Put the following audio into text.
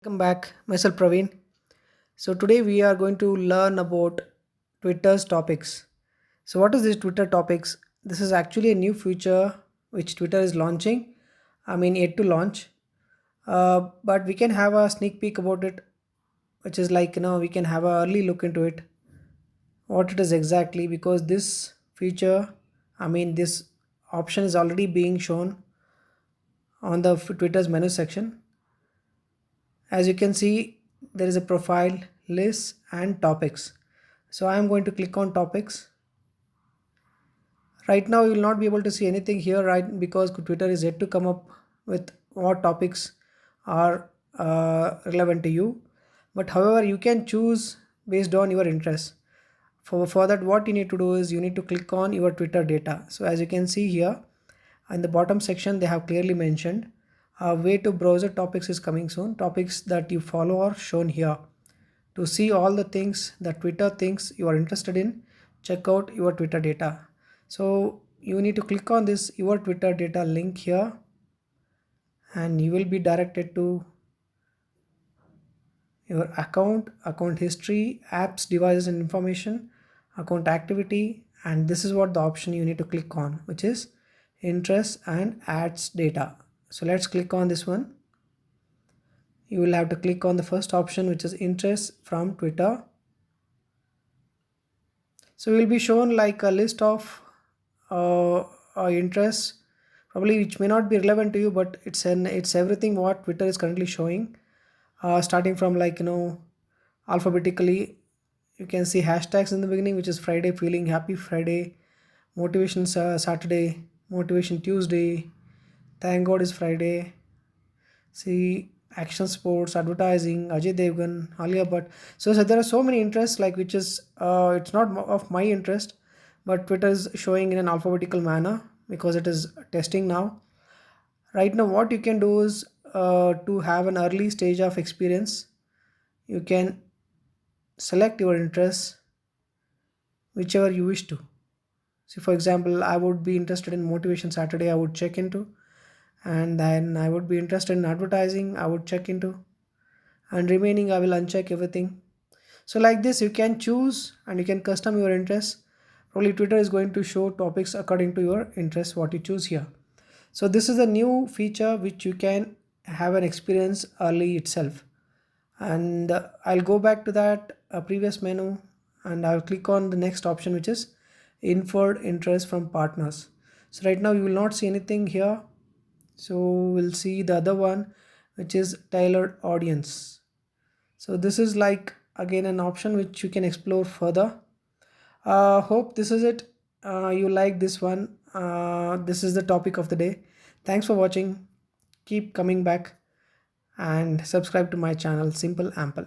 Welcome back, myself Praveen. So today we are going to learn about Twitter's topics. So what is this Twitter topics? This is actually a new feature which Twitter is launching. I mean yet to launch. But we can have a sneak peek about it, which is like we can have a early look into it, what it is exactly because this feature, I mean this option is already being shown on the Twitter's menu section. As you can see, there is a profile, list and topics. So I am going to click on topics. Right now you will not be able to see anything here, right, because Twitter is yet to come up with what topics are relevant to you. But however, you can choose based on your interests. For that, what you need to do is you need to click on your Twitter data. So as you can see here in the bottom section, they have clearly mentioned a way to browser topics is coming soon. Topics that you follow are shown here. To see all the things that Twitter thinks you are interested in, check out your Twitter data. So you need to click on this your Twitter data link here, and you will be directed to your account history, apps, devices and information, account activity, and this is what the option you need to click on, which is interests and ads data. So let's click on this one. You will have to click on the first option, which is interests from Twitter. So we'll be shown like a list of interests, probably which may not be relevant to you, but it's everything what Twitter is currently showing, starting from alphabetically. You can see hashtags in the beginning, which is Friday feeling happy Friday, motivation Saturday, motivation Tuesday, thank God is Friday. See action sports, advertising, Ajay Devgan, Alia Bhatt. So there are so many interests like which is it's not of my interest, but Twitter is showing in an alphabetical manner because it is testing now. Right now, what you can do is to have an early stage of experience, you can select your interests whichever you wish to. See, for example, I would be interested in motivation Saturday. I would check into, and then I would be interested in advertising. I would check into, and remaining I will uncheck everything. So like this you can choose and you can custom your interests. Probably Twitter is going to show topics according to your interests what you choose here. So this is a new feature which you can have an experience early itself. And I'll go back to that previous menu, and I'll click on the next option, which is inferred interest from partners. So right now you will not see anything here, so we'll see the other one, which is tailored audience. So this is like again an option which you can explore further. Hope this is it. You like this one. This is the topic of the day. Thanks for watching. Keep coming back and subscribe to my channel, Simple Ample.